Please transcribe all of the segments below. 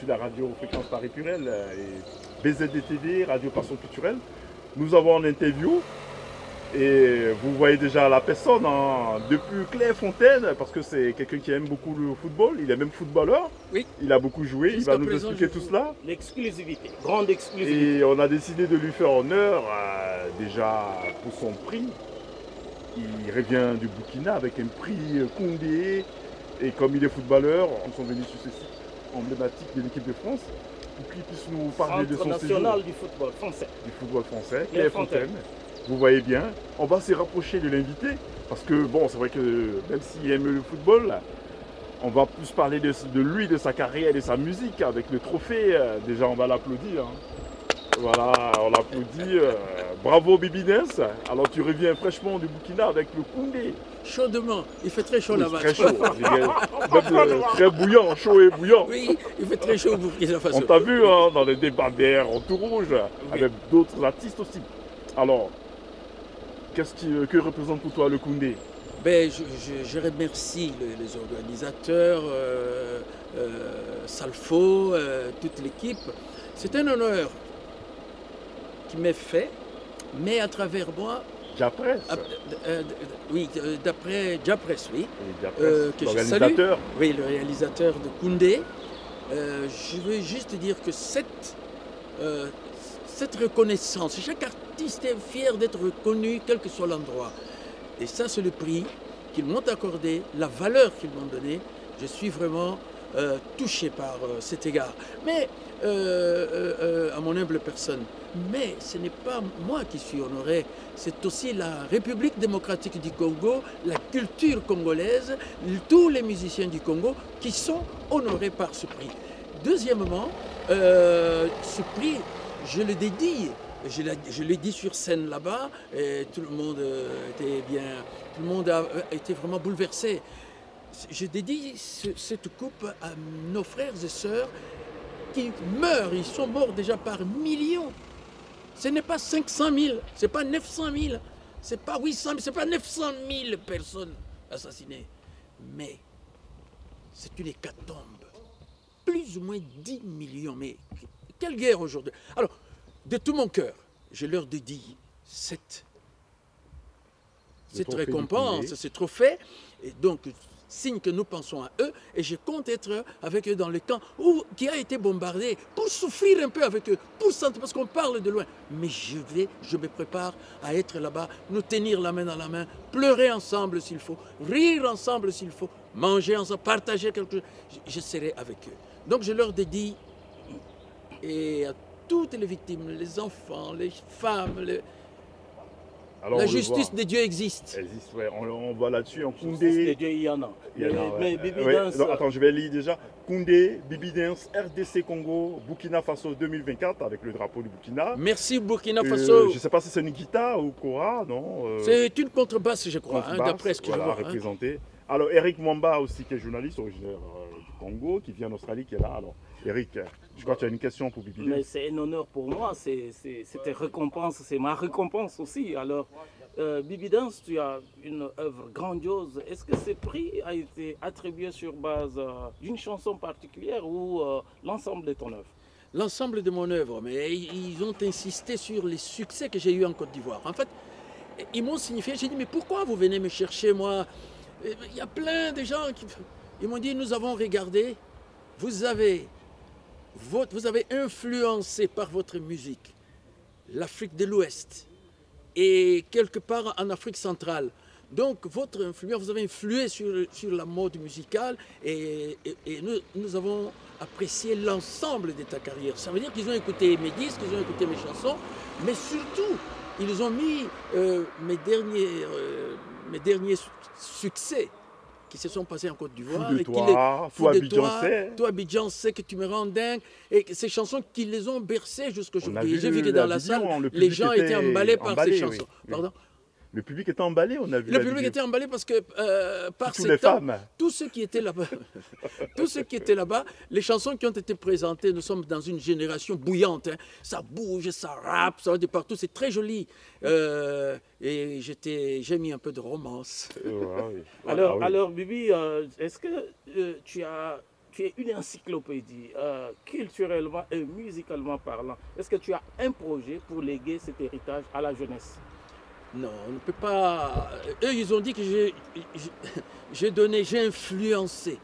la radio Fréquence Paris Pluriel et BZDTV, Radio Passion Culturelle. Nous avons en interview et vous voyez déjà la personne depuis Clairefontaine, parce que c'est quelqu'un qui aime beaucoup le football, il est même footballeur, oui. Il a beaucoup joué, il va nous expliquer tout cela. L'exclusivité, grande exclusivité. Et on a décidé de lui faire honneur déjà pour son prix. Il revient du Burkina avec un prix Koundé, et comme il est footballeur, nous sommes venus sur ce site emblématique de l'équipe de France pour qu'il puisse nous parler de son national du football français. Du football français, Clairefontaine. Vous voyez bien, on va se rapprocher de l'invité, parce que bon, c'est vrai que même s'il aime le football, on va plus parler de lui, de sa carrière, de sa musique, avec le trophée. Déjà, on va l'applaudir. Voilà, on l'applaudit. Bravo Bibi Dance. Alors tu reviens fraîchement du Burkina avec le Koundé. Chaudement, il fait très chaud là-bas. Très chaud, même, très bouillant, chaud et bouillant. Oui, il fait très chaud au Burkina Faso. On t'a vu dans les débats d'air en tout rouge, oui. Avec d'autres artistes aussi. Alors, que représente pour toi le Koundé? Ben, je remercie les organisateurs, Salfo, toute l'équipe. C'est un honneur qui m'est fait, mais à travers moi. Diapresse. Oui, d'après Diapresse, oui. Que je salue. Oui, le réalisateur de Koundé. Je veux juste dire que cette reconnaissance, chaque artiste est fier d'être reconnu, quel que soit l'endroit. Et ça, c'est le prix qu'ils m'ont accordé, la valeur qu'ils m'ont donnée. Je suis vraiment touché par cet égard. Mais, à mon humble personne, mais ce n'est pas moi qui suis honoré, c'est aussi la République démocratique du Congo, la culture congolaise, tous les musiciens du Congo qui sont honorés par ce prix. Deuxièmement, ce prix, je le dédie, je l'ai dit sur scène là-bas, et tout le monde était bien, tout le monde a été vraiment bouleversé. Je dédie cette coupe à nos frères et sœurs qui meurent, ils sont morts déjà par millions. Ce n'est pas 500 000, ce n'est pas 900 000, ce n'est pas 800 000, ce n'est pas 900 000 personnes assassinées. Mais c'est une hécatombe. Plus ou moins 10 millions. Mais quelle guerre aujourd'hui? Alors, de tout mon cœur, je leur dédie cette récompense, ce trophée. Et donc, signe que nous pensons à eux, et je compte être avec eux dans le camp qui a été bombardé, pour souffrir un peu avec eux, pour sentir, parce qu'on parle de loin. Mais je me prépare à être là-bas, nous tenir la main dans la main, pleurer ensemble s'il faut, rire ensemble s'il faut, manger ensemble, partager quelque chose. Je serai avec eux. Donc je leur dédie, et à toutes les victimes, les enfants, les femmes, alors, la justice de Dieu existe. Elle existe, ouais. On va là-dessus. En Koundé. Justice de Dieu, il y en a. Mais Bibi Dance. Non, attends, je vais lire déjà. Koundé, Bibi Dance, RDC Congo, Burkina Faso 2024 avec le drapeau du Burkina. Merci Burkina Faso. Je ne sais pas si c'est une guitare ou kora, non c'est une contrebasse, je crois, d'après ce que je vois. Représenté. Alors, Eric Mwamba aussi, qui est journaliste originaire du Congo, qui vient d'Australie, qui est là. Alors, Eric, je crois que tu as une question pour Bibi Dance. Mais c'est un honneur pour moi, c'était récompense, c'est ma récompense aussi. Alors, Bibi Dance, tu as une œuvre grandiose. Est-ce que ce prix a été attribué sur base d'une chanson particulière ou l'ensemble de ton œuvre? L'ensemble de mon œuvre, mais ils ont insisté sur les succès que j'ai eus en Côte d'Ivoire. En fait, ils m'ont signifié, j'ai dit, mais pourquoi vous venez me chercher, moi? Il y a plein de gens qui... Ils m'ont dit, nous avons regardé, vous avez influencé par votre musique l'Afrique de l'Ouest et quelque part en Afrique centrale. Donc votre influence, vous avez influé sur la mode musicale et nous avons apprécié l'ensemble de ta carrière. Ça veut dire qu'ils ont écouté mes disques, ils ont écouté mes chansons, mais surtout, ils ont mis mes derniers succès qui se sont passés en Côte d'Ivoire. Toi, Abidjan, c'est que tu me rends dingue. Et ces chansons qui les ont bercés jusqu'aujourd'hui. J'ai vu que dans la salle, les gens étaient emballés par ces chansons. Oui. Pardon? Le public était emballé, on a vu. Le public était emballé parce que par ces temps, tous ceux qui étaient là-bas, les chansons qui ont été présentées, nous sommes dans une génération bouillante. Hein. Ça bouge, ça rappe, ça va de partout, c'est très joli. Et j'ai mis un peu de romance. Alors Bibi, est-ce que tu tu es une encyclopédie, culturellement et musicalement parlant. Est-ce que tu as un projet pour léguer cet héritage à la jeunesse? Non, on ne peut pas. Eux, ils ont dit que j'ai influencé.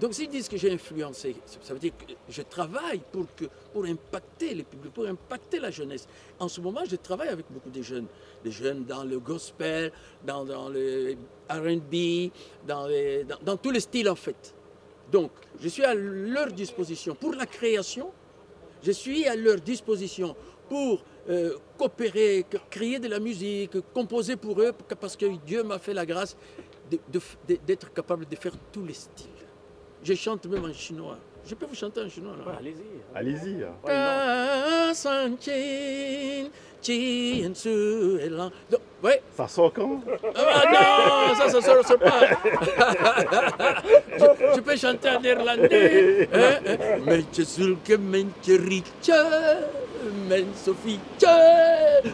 Donc s'ils disent que j'ai influencé, ça veut dire que je travaille pour impacter le public, pour impacter la jeunesse. En ce moment, je travaille avec beaucoup de jeunes. Des jeunes dans le gospel, dans le R&B, dans tous les styles en fait. Donc, je suis à leur disposition pour la création. Je suis à leur disposition pour coopérer, créer de la musique, composer pour eux, parce que Dieu m'a fait la grâce d'être capable de faire tous les styles. Je chante même en chinois. Je peux vous chanter en chinois là. Ouais, allez-y. Allez-y. Ouais. Ça sort quand? Ah non, ça ne sort pas. Je peux chanter en néerlandais. Mais je suis que je riche, mais Sophie,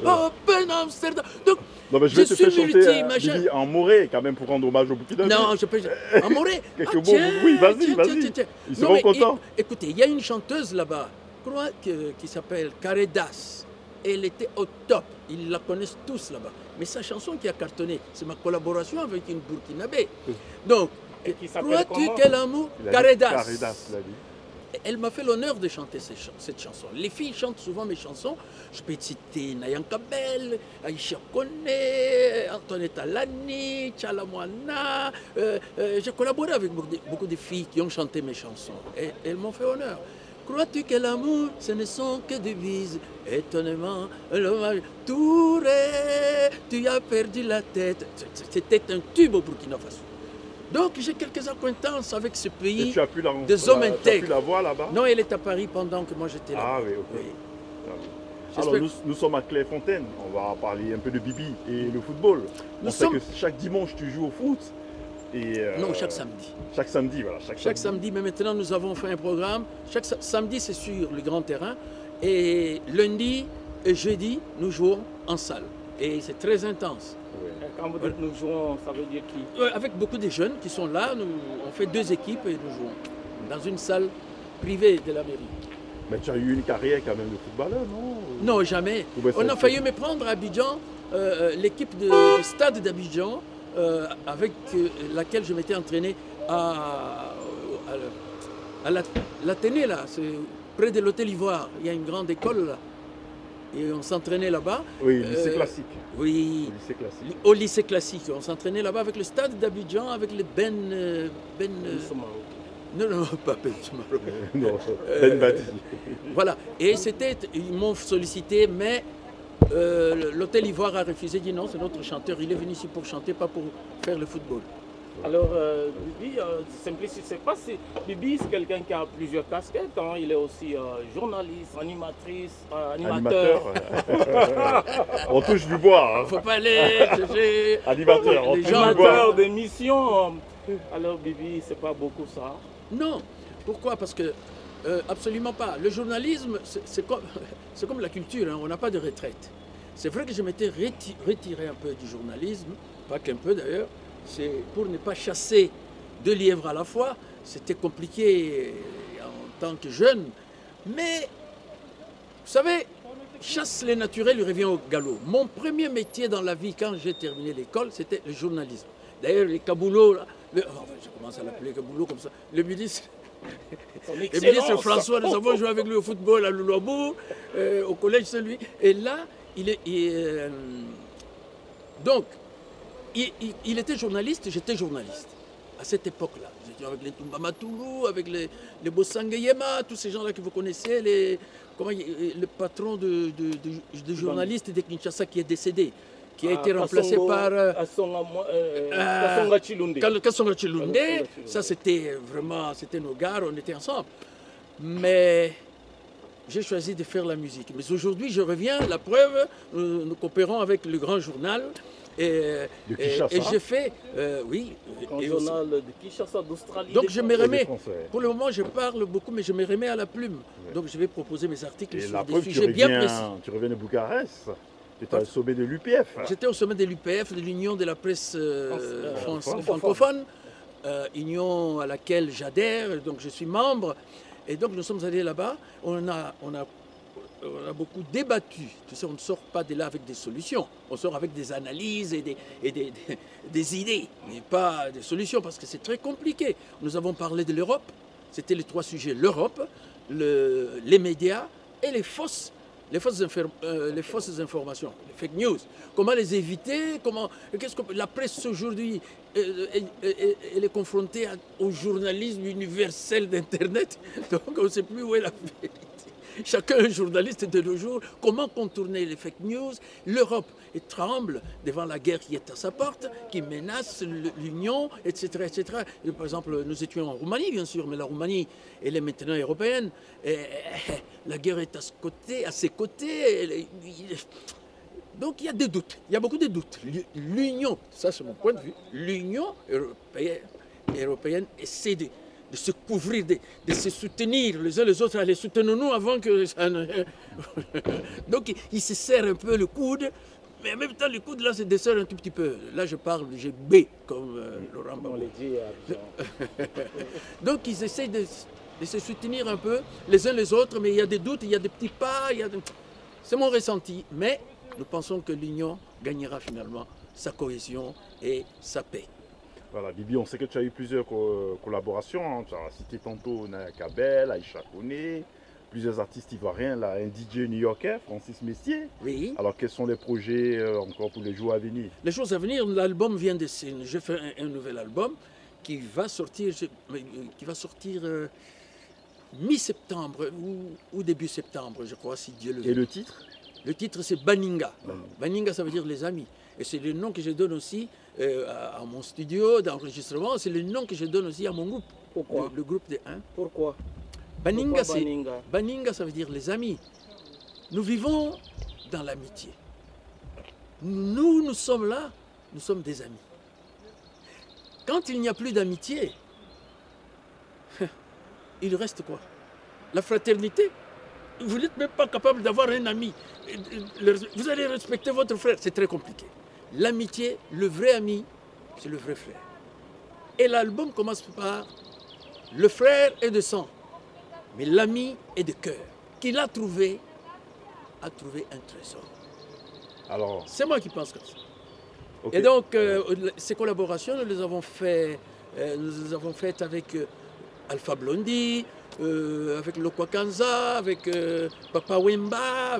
Open Amsterdam. Donc, non, mais je vais te faire chanter Bibi en moré quand même pour rendre hommage au Burkina. Non, je peux. En moré. Quelques mots, oui, vas-y. Ils seront contents. Écoutez, il y a une chanteuse là-bas, je crois, qui s'appelle Karedas. Elle était au top. Ils la connaissent tous là-bas. Mais sa chanson qui a cartonné, c'est ma collaboration avec une Burkinabé. Donc, crois-tu quel amour? Karedas. Karedas, l'a dit. Elle m'a fait l'honneur de chanter cette chanson. Les filles chantent souvent mes chansons. Je peux citer Nayan Kabel, Aïcha Kone, Antoinette Alani, Tchalamwana. J'ai collaboré avec beaucoup de filles qui ont chanté mes chansons. Et elles m'ont fait honneur. Crois-tu que l'amour, ce ne sont que des bises? Étonnement, l'hommage. Touré, tu as perdu la tête. C'était un tube au Burkina Faso. Donc j'ai quelques acquaintances avec ce pays, tu as pu des hommes intègres. Tu as pu la voir là-bas? Non, elle est à Paris pendant que moi j'étais là. Ah oui, ok. Oui. Alors nous sommes à Clairefontaine, on va parler un peu de Bibi et le football. On sait que chaque dimanche tu joues au foot. Et non, chaque samedi. Chaque samedi, voilà. Chaque samedi, mais maintenant nous avons fait un programme. Chaque samedi c'est sur le grand terrain. Et lundi et jeudi, nous jouons en salle. Et c'est très intense. Oui. Quand vous dites nous jouons, ça veut dire qui? Avec beaucoup de jeunes qui sont là, on fait 2 équipes et nous jouons dans une salle privée de la mairie. Mais tu as eu une carrière quand même de footballeur, non? Non, jamais. On a failli me prendre à Abidjan, l'équipe du stade d'Abidjan, avec laquelle je m'étais entraîné à l'Athénée, là, c'est près de l'hôtel Ivoire. Il y a une grande école là. Et on s'entraînait là-bas. Oui, lycée classique. Oui, au lycée classique. Au lycée classique. On s'entraînait là-bas avec le stade d'Abidjan, avec les non, pas Ben Soumaro. Non, Ben Badi. Voilà. Et ils m'ont sollicité, mais l'hôtel Ivoire a refusé, dit non, c'est notre chanteur. Il est venu ici pour chanter, pas pour faire le football. Alors, Bibi, Simplicity, c'est pas si Bibi, c'est quelqu'un qui a plusieurs casquettes. Hein. Il est aussi journaliste, animateur. On touche du bois. Hein. Faut pas aller chercher. Animateur d'émission. Alors, Bibi, c'est pas beaucoup ça. Non. Pourquoi? Parce que absolument pas. Le journalisme, c'est comme la culture. Hein. On n'a pas de retraite. C'est vrai que je m'étais retiré un peu du journalisme, pas qu'un peu d'ailleurs. C'est pour ne pas chasser 2 lièvres à la fois. C'était compliqué en tant que jeune. Mais, vous savez, chasse les naturels lui revient au galop. Mon premier métier dans la vie, quand j'ai terminé l'école, c'était le journalisme. D'ailleurs, les caboulots, là, je commence à l'appeler caboulot comme ça. Le ministre François, nous avons joué avec lui au football à Loulabou, au collège Saint-Louis. Et là, donc, il était journaliste, j'étais journaliste. À cette époque-là, j'étais avec les Toumba Matoulou, avec les Bossanga Yema, tous ces gens-là que vous connaissez, le patron de journalistes de Kinshasa qui est décédé, qui a été remplacé par Kassonga Chilunde. Ça, c'était vraiment, c'était nos gars, on était ensemble. Mais j'ai choisi de faire la musique. Mais aujourd'hui, je reviens, la preuve, nous coopérons avec le grand journal. Et j'ai fait, oui. Le journal de Kinshasa, d'Australie. Donc je me remets, pour le moment je parle beaucoup, mais je me remets à la plume. Ouais. Donc je vais proposer mes articles et sur des sujets bien précis. Tu reviens de Bucarest, tu étais au sommet de l'UPF. J'étais au sommet de l'UPF, de l'Union de la presse francophone. union à laquelle j'adhère, donc je suis membre. Et donc nous sommes allés là-bas, on a beaucoup débattu. Tu sais, on ne sort pas de là avec des solutions, on sort avec des analyses et des idées, mais pas des solutions parce que c'est très compliqué. Nous avons parlé de l'Europe, c'était les 3 sujets, l'Europe, les médias et les fausses informations, les fake news. Comment les éviter? Qu'est-ce que la presse aujourd'hui elle est confrontée au journalisme universel d'Internet, donc on ne sait plus où est la vérité. Chacun est journaliste de nos jours. Comment contourner les fake news? L'Europe tremble devant la guerre qui est à sa porte, qui menace l'Union, etc., etc. Et par exemple, nous étions en Roumanie, bien sûr, mais la Roumanie, elle est maintenant européenne. Et la guerre est à ses côtés. Donc il y a des doutes, il y a beaucoup de doutes. L'Union, ça c'est mon point de vue, l'Union européenne essaie de se couvrir, de se soutenir les uns les autres. Allez, soutenons-nous avant que ça ne... Donc il se serre un peu le coude, mais en même temps le coude là se desserre un tout petit peu. Là je parle, j'ai B comme Laurent Gbagbo. On l'a dit. Donc ils essaient de se soutenir un peu les uns les autres, mais il y a des doutes, il y a des petits pas, c'est mon ressenti. Mais nous pensons que l'Union gagnera finalement sa cohésion et sa paix. Voilà, Bibi, on sait que tu as eu plusieurs collaborations. Hein. Tu as cité tantôt Naya Kabel, Aïcha Koné, plusieurs artistes ivoiriens, là, un DJ new-yorkais, Francis Messier. Oui. Alors, quels sont les projets encore pour les jours à venir? Les choses à venir, l'album vient de signer. Je fais un nouvel album qui va sortir, mi-septembre ou début septembre, je crois, si Dieu le veut. Et le titre? Le titre, c'est Baninga. Baninga, ça veut dire les amis. Et c'est le nom que je donne aussi à mon studio d'enregistrement. C'est le nom que je donne aussi à mon groupe. Pourquoi? Le groupe des 1. Pourquoi? Baninga, Pourquoi Baninga? Baninga, ça veut dire les amis. Nous vivons dans l'amitié. Nous sommes là, nous sommes des amis. Quand il n'y a plus d'amitié, il reste quoi? La fraternité? Vous n'êtes même pas capable d'avoir un ami. Vous allez respecter votre frère, c'est très compliqué. L'amitié, le vrai ami, c'est le vrai frère. Et l'album commence par le frère est de sang, mais l'ami est de cœur. Qu'il a trouvé un trésor. Alors, c'est moi qui pense comme ça. okay. Et donc, ces collaborations, nous les avons faites avec Alpha Blondy, avec Lokwa Kanza, avec Papa Wemba,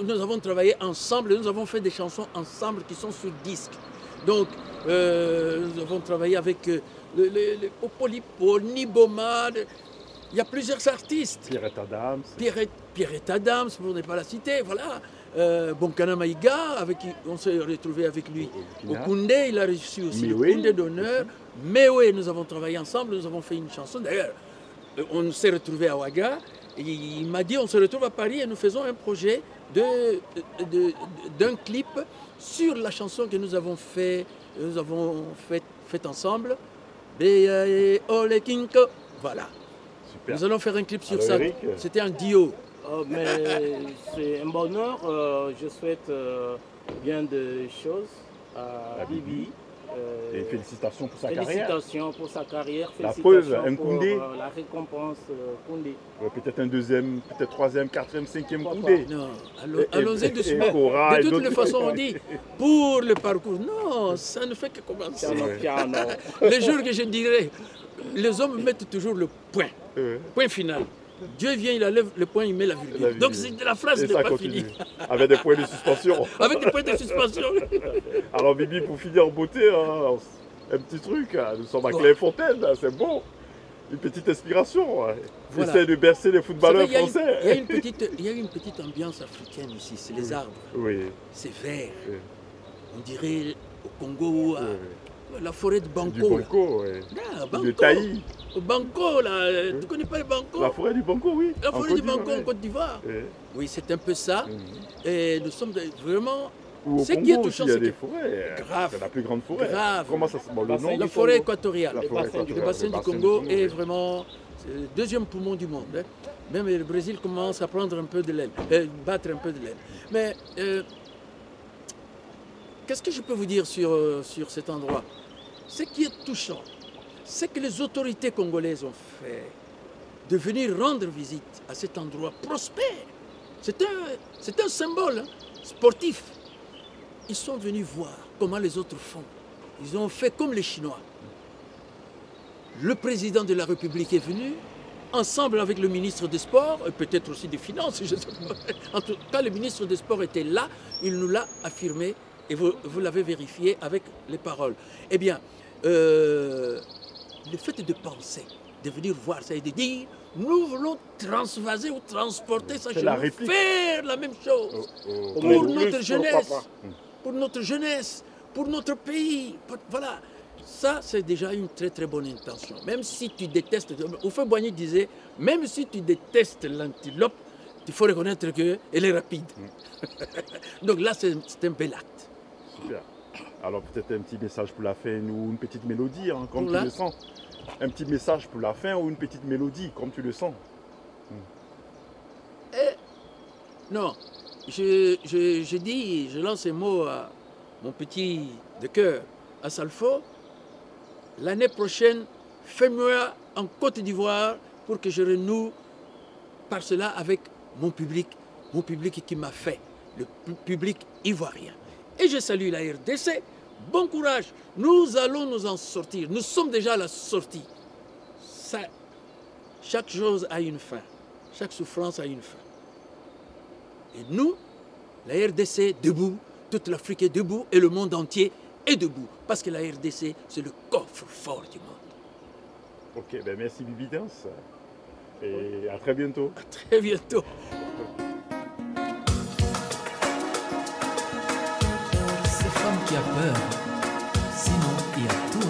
nous avons travaillé ensemble, nous avons fait des chansons ensemble qui sont sur disque. Donc, nous avons travaillé avec Opolipo, Niboma, il y a plusieurs artistes. Pierrette Adams. Pierrette Adams, pour ne pas la citer, voilà. Bonkana Maïga, avec qui on s'est retrouvé avec lui. Okoundé, il a reçu aussi Okoundé d'honneur. Mewe, nous avons travaillé ensemble, nous avons fait une chanson. D'ailleurs, on s'est retrouvé à Ouaga. Et il m'a dit, on se retrouve à Paris et nous faisons un projet d'un clip sur la chanson que nous avons fait ensemble. Ole Kinko. Voilà. Super. Nous allons faire un clip sur ça. C'était un duo. Mais c'est un bonheur. Je souhaite bien de choses à Bibi. Et félicitations pour sa carrière. Félicitations pour sa carrière. La preuve, un Koundé. La récompense Koundé. Peut-être un deuxième, peut-être troisième, quatrième, cinquième Koundé. Non, allons-y doucement. De toutes les façons, on dit pour le parcours. Non, ça ne fait que commencer. Le jour que je dirais, les hommes mettent toujours le point. Point final. Dieu vient, il enlève le point, il met la virgule. Donc la phrase n'est pas finie. Avec des points de suspension. Avec des points de suspension. Alors Bibi, pour finir en beauté, hein, un petit truc. Hein, nous sommes à Clairefontaine, hein, c'est bon. Une petite inspiration. Hein. Voilà. Essaye de bercer les footballeurs français. Il y a une petite ambiance africaine ici, c'est les arbres. Oui. C'est vert. Oui. On dirait au Congo, la forêt de Banco. Du Banco, oui. Banco. De Taï. Banco, là, tu connais pas le Banco? La forêt du Banco, oui. La forêt du Banco en Côte d'Ivoire. Oui, c'est un peu ça. Et nous sommes vraiment... Ou au Congo aussi, il y a des forêts. Grave. C'est la plus grande forêt. Grave. Comment ça s'appelle le nom? La forêt équatoriale. Le bassin du Congo est vraiment le deuxième poumon du monde. Hein. Même le Brésil commence à prendre un peu de l'aile, battre un peu de l'aile. Mais qu'est-ce que je peux vous dire sur cet endroit? Ce qui est touchant, Ce que les autorités congolaises ont fait, de venir rendre visite à cet endroit prospère, c'est un symbole sportif. Ils sont venus voir comment les autres font. Ils ont fait comme les Chinois. Le président de la République est venu, ensemble avec le ministre des Sports, et peut-être aussi des Finances, je sais pas. En tout cas, le ministre des Sports était là, il nous l'a affirmé, et vous l'avez vérifié avec les paroles. Eh bien, le fait de penser, de venir voir ça et de dire, nous voulons transvaser ou transporter ça chez nous, faire la même chose pour notre jeunesse, pour notre jeunesse, pour notre pays. Voilà. Ça, c'est déjà une très très bonne intention. Même si tu détestes, Houphouët-Boigny disait, même si tu détestes l'antilope, il faut reconnaître qu'elle est rapide. Donc là, c'est un bel acte. Super. Alors peut-être un petit message pour la fin ou une petite mélodie, hein, comme tu le sens. Un petit message pour la fin ou une petite mélodie, comme tu le sens. Non, je lance un mot à mon petit de cœur, à Salfo. L'année prochaine, fais-moi en Côte d'Ivoire pour que je renoue par cela avec mon public qui m'a fait, le public ivoirien. Et je salue la RDC. Bon courage, nous allons nous en sortir. Nous sommes déjà à la sortie. Ça, chaque chose a une fin. Chaque souffrance a une fin. Et nous, la RDC, debout, toute l'Afrique est debout et le monde entier est debout. Parce que la RDC, c'est le coffre-fort du monde. Ok, ben merci Bibi Dance. Et à très bientôt. À très bientôt. C'est femme qui a peur. Sinon, il y a tout.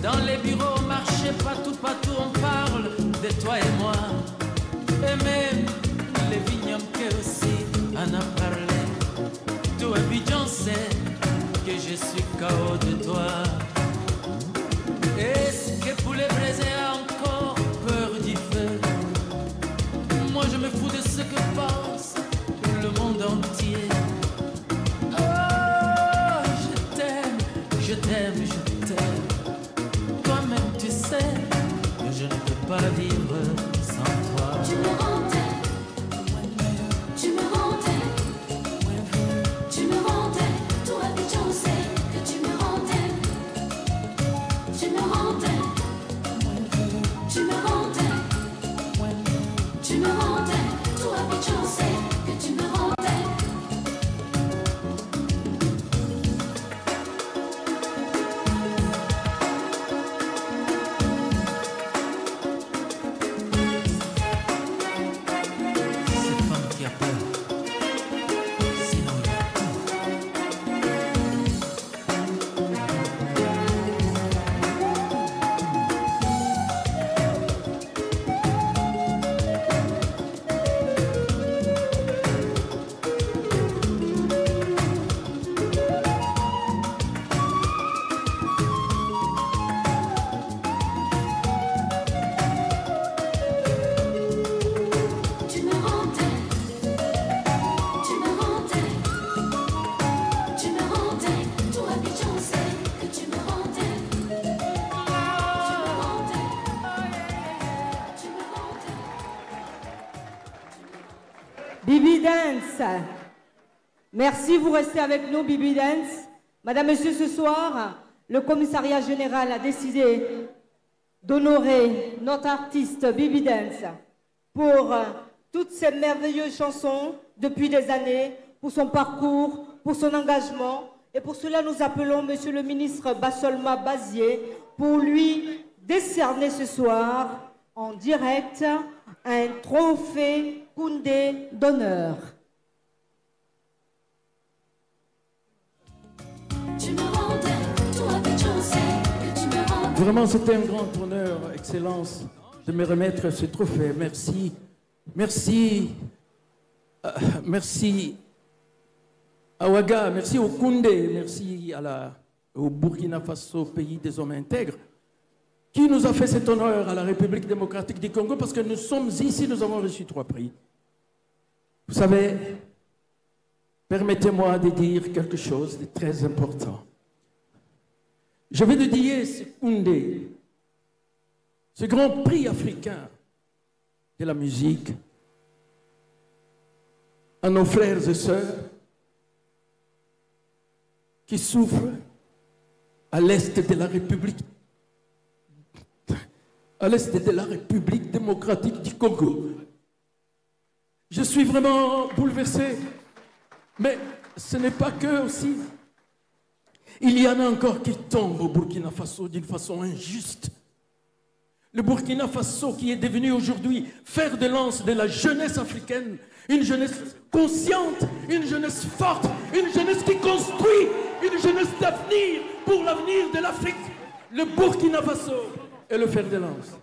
Dans les bureaux, marché, partout on parle de toi et moi. Et même les vignobles aussi en a parlé. Tout Abidjan sait que je suis KO de toi. Est-ce que pour les braiser a encore peur du feu? Moi je me fous de ce que pense le monde entier. Oh, je t'aime, je t'aime, je t'aime. Toi-même tu sais que je ne peux pas vivre sans toi. Tu me rendais, tu me rendais, tu me rendais. Toi Abidjan sait que tu me rendais, tu me rendais, tu me rendais, tu me rendais. Toi Abidjan sait que tu me rendais. Bibi Dance. Merci, vous restez avec nous, Bibi Dance. Madame, Monsieur, ce soir, le commissariat général a décidé d'honorer notre artiste Bibi Dance pour toutes ces merveilleuses chansons depuis des années, pour son parcours, pour son engagement. Et pour cela, nous appelons Monsieur le ministre Bassolma Bazier pour lui décerner ce soir, en direct, un trophée Koundé d'honneur. Tu me rendais, toi Abidjan, c'est que tu me rendais. Vraiment, c'était un grand honneur, Excellence, de me remettre ce trophée. Merci. Merci. Merci à Ouaga, merci au Koundé, merci au Burkina Faso, pays des hommes intègres, qui nous a fait cet honneur à la République démocratique du Congo, parce que nous sommes ici, nous avons reçu 3 prix. Vous savez, permettez-moi de dire quelque chose de très important. Je vais dédier ce Koundé, ce grand prix africain de la musique, à nos frères et sœurs qui souffrent à l'est de la République démocratique du Congo. Je suis vraiment bouleversé, mais ce n'est pas que aussi. Il y en a encore qui tombent au Burkina Faso d'une façon injuste. Le Burkina Faso qui est devenu aujourd'hui fer de lance de la jeunesse africaine, une jeunesse consciente, une jeunesse forte, une jeunesse qui construit, une jeunesse d'avenir pour l'avenir de l'Afrique. Le Burkina Faso est le fer de lance.